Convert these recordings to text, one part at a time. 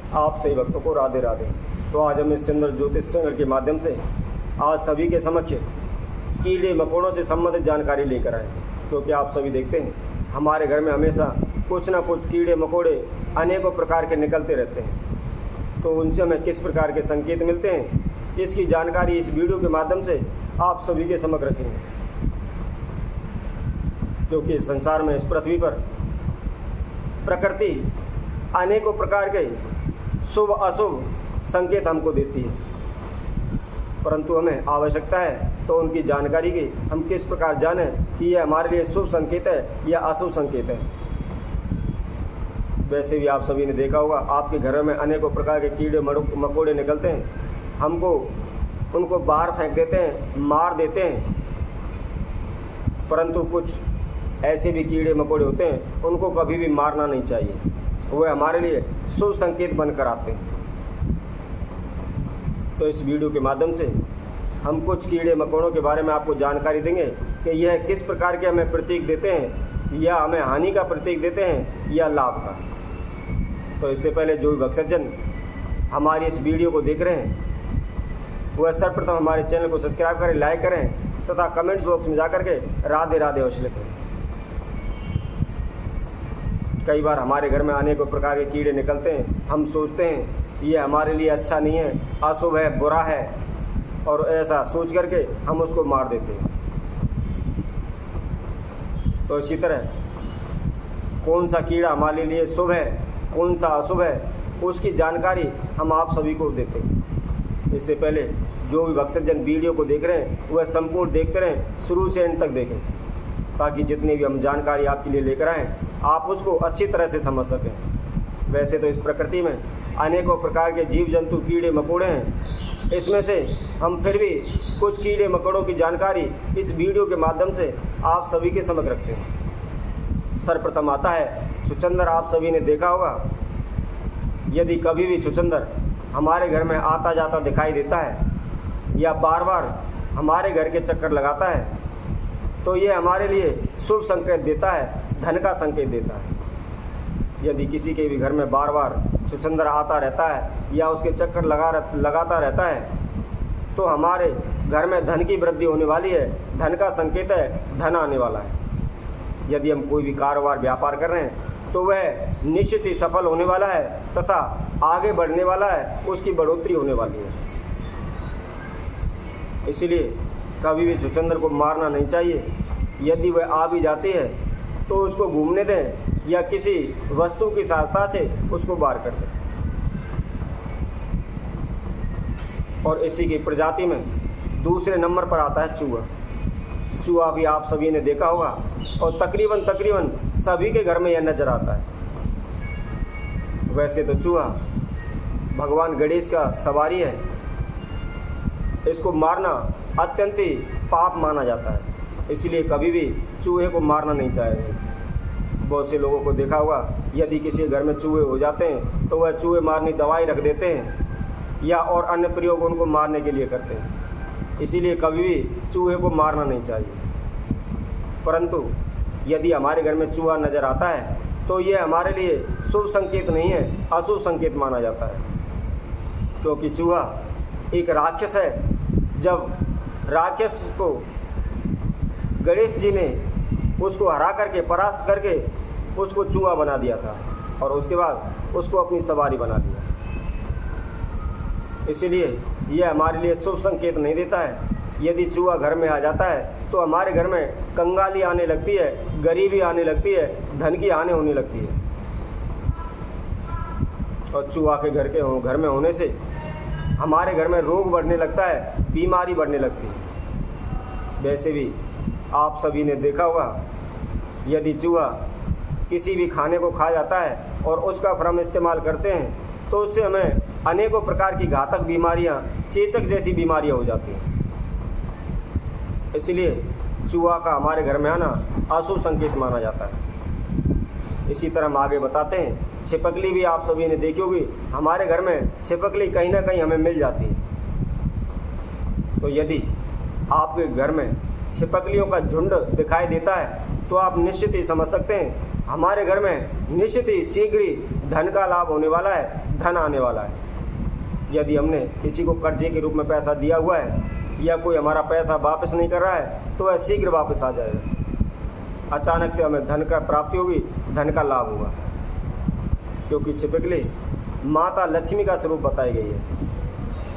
आप सभी भक्तों को राधे राधे। तो आज हम इस सुंदर ज्योतिष संग्रह के माध्यम से आज सभी के समक्ष कीड़े मकोड़ों से संबंधित जानकारी लेकर आए, क्योंकि आप सभी देखते हैं हमारे घर में हमेशा कुछ ना कुछ कीड़े मकोड़े अनेकों प्रकार के निकलते रहते हैं। तो उनसे हमें किस प्रकार के संकेत मिलते हैं, इसकी जानकारी इस वीडियो के माध्यम से आप सभी के समक्ष रखेंगे। क्योंकि संसार में, इस पृथ्वी पर प्रकृति अनेकों प्रकार के शुभ अशुभ संकेत हमको देती है, परंतु हमें आवश्यकता है तो उनकी जानकारी की हम किस प्रकार जानें कि यह हमारे लिए शुभ संकेत है या अशुभ संकेत है। वैसे भी आप सभी ने देखा होगा, आपके घरों में अनेकों प्रकार के कीड़े मकोड़े निकलते हैं, हमको उनको बाहर फेंक देते हैं, मार देते हैं, परंतु कुछ ऐसे भी कीड़े मकोड़े होते हैं उनको कभी भी मारना नहीं चाहिए, वह हमारे लिए शुभ संकेत बनकर आते हैं। तो इस वीडियो के माध्यम से हम कुछ कीड़े मकोड़ों के बारे में आपको जानकारी देंगे कि यह किस प्रकार के हमें प्रतीक देते हैं, या हमें हानि का प्रतीक देते हैं या लाभ का। तो इससे पहले जो भी भक्तजन हमारी इस वीडियो को देख रहे हैं वह सर्वप्रथम हमारे चैनल को सब्सक्राइब करें, लाइक करें तथा कमेंट्स बॉक्स में जाकर के राधे राधे अवश्य लिखें। कई बार हमारे घर में अनेकों प्रकार के कीड़े निकलते हैं, हम सोचते हैं ये हमारे लिए अच्छा नहीं है, अशुभ है, बुरा है, और ऐसा सोच करके हम उसको मार देते हैं। तो इसी तरह कौन सा कीड़ा हमारे लिए शुभ है, कौन सा अशुभ है, उसकी जानकारी हम आप सभी को देते हैं। इससे पहले जो भी भक्तजन वीडियो को देख रहे हैं वह संपूर्ण देखते रहें, शुरू से एंड तक देखें, ताकि जितनी भी हम जानकारी आपके लिए लेकर आएँ आप उसको अच्छी तरह से समझ सकें। वैसे तो इस प्रकृति में अनेकों प्रकार के जीव जंतु कीड़े मकोड़े हैं, इसमें से हम फिर भी कुछ कीड़े मकोड़ों की जानकारी इस वीडियो के माध्यम से आप सभी के समक्ष रखते हैं। सर्वप्रथम आता है छुछंदर। आप सभी ने देखा होगा, यदि कभी भी छुछंदर हमारे घर में आता जाता दिखाई देता है या बार बार हमारे घर के चक्कर लगाता है, तो ये हमारे लिए शुभ संकेत देता है, धन का संकेत देता है। यदि किसी के भी घर में बार बार छुछंदर आता रहता है या उसके चक्कर लगाता रहता है, तो हमारे घर में धन की वृद्धि होने वाली है, धन का संकेत है, धन आने वाला है। यदि हम कोई भी कारोबार व्यापार कर रहे हैं तो वह निश्चित ही सफल होने वाला है तथा आगे बढ़ने वाला है, उसकी बढ़ोतरी होने वाली है। इसलिए कभी भी छुछंदर को मारना नहीं चाहिए। यदि वह आ भी जाती है तो उसको घूमने दें या किसी वस्तु की सहायता से उसको बाहर कर दें। और इसी की प्रजाति में दूसरे नंबर पर आता है चूहा। चूहा भी आप सभी ने देखा होगा और तकरीबन सभी के घर में यह नजर आता है। वैसे तो चूहा भगवान गणेश का सवारी है, इसको मारना अत्यंत ही पाप माना जाता है, इसलिए कभी भी चूहे को मारना नहीं चाहिए। बहुत से लोगों को देखा होगा, यदि किसी घर में चूहे हो जाते हैं तो वह चूहे मारनी दवाई रख देते हैं या और अन्य प्रयोग उनको मारने के लिए करते हैं। इसीलिए कभी भी चूहे को मारना नहीं चाहिए। परंतु यदि हमारे घर में चूहा नज़र आता है तो यह हमारे लिए शुभ संकेत नहीं है, अशुभ संकेत माना जाता है। क्योंकि चूहा एक राक्षस है। जब राक्षस को गणेश जी ने उसको हरा करके, परास्त करके उसको चूहा बना दिया था और उसके बाद उसको अपनी सवारी बना दिया। इसलिए यह हमारे लिए शुभ संकेत नहीं देता है। यदि चूहा घर में आ जाता है तो हमारे घर में कंगाली आने लगती है, गरीबी आने लगती है, धन की हानि होने लगती है। और चूहा के घर में होने से हमारे घर में रोग बढ़ने लगता है, बीमारी बढ़ने लगती है। वैसे भी आप सभी ने देखा होगा, यदि चूहा किसी भी खाने को खा जाता है और उसका फिर हम इस्तेमाल करते हैं तो उससे हमें अनेकों प्रकार की घातक बीमारियां, चेचक जैसी बीमारियां हो जाती हैं। इसलिए चूहा का हमारे घर में आना अशुभ संकेत माना जाता है। इसी तरह हम आगे बताते हैं, छिपकली भी आप सभी ने देखी होगी, हमारे घर में छिपकली कहीं ना कहीं हमें मिल जाती है। तो यदि आपके घर में छिपकलियों का झुंड दिखाई देता है तो आप निश्चित ही समझ सकते हैं हमारे घर में निश्चित ही शीघ्र ही धन का लाभ होने वाला है, धन आने वाला है। यदि हमने किसी को कर्जे के रूप में पैसा दिया हुआ है या कोई हमारा पैसा वापस नहीं कर रहा है तो वह शीघ्र वापस आ जाएगा। अचानक से हमें धन का प्राप्ति होगी, धन का लाभ होगा, क्योंकि छिपकली माता लक्ष्मी का स्वरूप बताई गई है।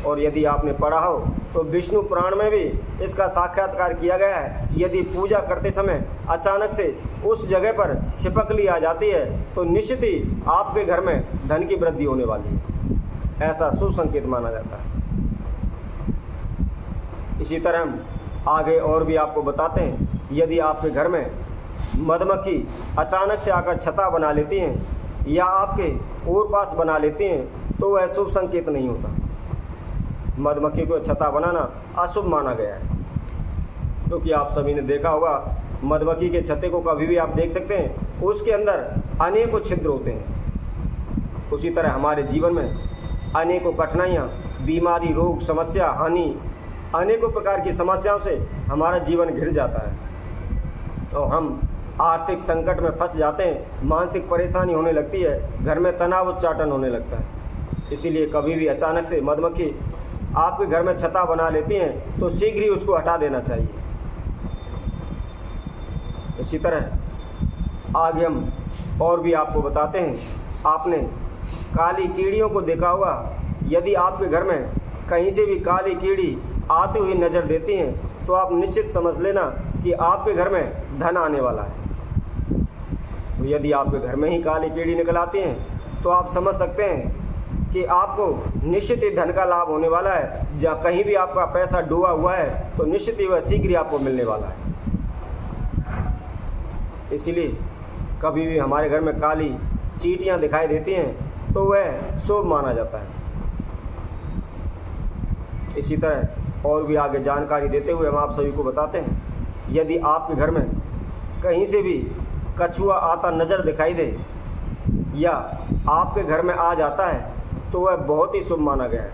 और यदि आपने पढ़ा हो तो विष्णु पुराण में भी इसका साक्षात्कार किया गया है। यदि पूजा करते समय अचानक से उस जगह पर छिपकली आ जाती है तो निश्चित ही आपके घर में धन की वृद्धि होने वाली है, ऐसा शुभ संकेत माना जाता है। इसी तरह हम आगे और भी आपको बताते हैं, यदि आपके घर में मधुमक्खी अचानक से आकर छत्ता बना लेती हैं या आपके और पास बना लेती हैं तो वह शुभ संकेत नहीं होता। मधुमक्खी को छत्ता बनाना अशुभ माना गया है, क्योंकि आप सभी ने देखा होगा मधुमक्खी के छत्ते को कभी भी आप देख सकते हैं, उसके अंदर अनेकों छिद्र होते हैं। उसी तरह हमारे जीवन में अनेकों कठिनाइयाँ, बीमारी, रोग, समस्या, हानि, अनेकों प्रकार की समस्याओं से हमारा जीवन घिर जाता है और हम आर्थिक संकट में फंस जाते हैं, मानसिक परेशानी होने लगती है, घर में तनाव उच्चाटन होने लगता है। इसीलिए कभी भी अचानक से मधुमक्खी आपके घर में छत्ता बना लेती हैं तो शीघ्र ही उसको हटा देना चाहिए। इसी तरह आगे हम और भी आपको बताते हैं, आपने काली कीड़ियों को देखा होगा। यदि आपके घर में कहीं से भी काली कीड़ी आती हुई नज़र देती हैं तो आप निश्चित समझ लेना कि आपके घर में धन आने वाला है। तो यदि आपके घर में ही काली कीड़ी निकल आती हैं तो आप समझ सकते हैं कि आपको निश्चित ही धन का लाभ होने वाला है। जहाँ कहीं भी आपका पैसा डूबा हुआ है तो निश्चित ही वह शीघ्र ही आपको मिलने वाला है। इसीलिए कभी भी हमारे घर में काली चींटियाँ दिखाई देती हैं तो वह शुभ माना जाता है। इसी तरह और भी आगे जानकारी देते हुए हम आप सभी को बताते हैं, यदि आपके घर में कहीं से भी कछुआ आता नज़र दिखाई दे या आपके घर में आ जाता है तो वह बहुत ही शुभ माना गया है,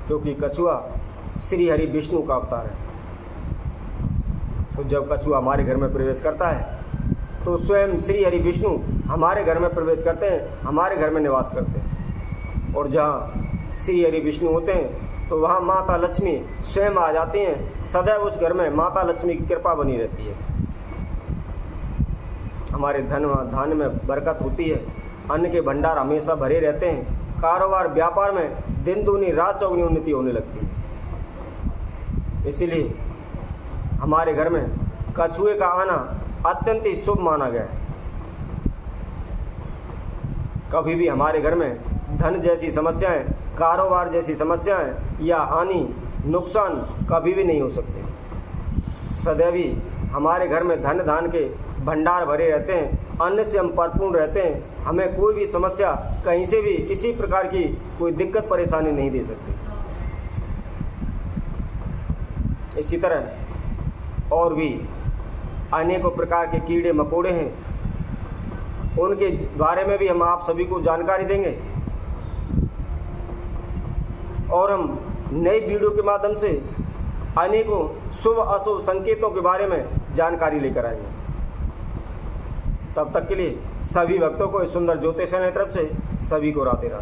क्योंकि कछुआ श्री हरि विष्णु का अवतार है। तो जब कछुआ हमारे घर में प्रवेश करता है तो स्वयं श्री हरि विष्णु हमारे घर में प्रवेश करते हैं, हमारे घर में निवास करते हैं। और जहाँ श्री हरि विष्णु होते हैं तो वहाँ माता लक्ष्मी स्वयं आ जाती हैं। सदैव उस घर में माता लक्ष्मी की कृपा बनी रहती है। हमारे धान्य में बरकत होती है, अन्न के भंडार हमेशा भरे रहते हैं, कारोबार व्यापार में दिन दूनी रात चौगुनी उन्नति होने लगती है। इसीलिए हमारे घर में कछुए का आना अत्यंत ही शुभ माना गया है। कभी भी हमारे घर में धन जैसी समस्याएं, कारोबार जैसी समस्याएं या हानि, नुकसान कभी भी नहीं हो सकते। सदैव ही हमारे घर में धन धान के भंडार भरे रहते हैं, अन्न से हम परिपूर्ण रहते हैं। हमें कोई भी समस्या कहीं से भी किसी प्रकार की कोई दिक्कत परेशानी नहीं दे सकती। इसी तरह और भी अनेकों प्रकार के कीड़े मकोड़े हैं, उनके बारे में भी हम आप सभी को जानकारी देंगे और हम नई वीडियो के माध्यम से अनेकों शुभ अशुभ संकेतों के बारे में जानकारी लेकर आएंगे। तब तक के लिए सभी भक्तों को इस सुंदर ज्योतिष चैनल की तरफ से सभी को राधे राधे।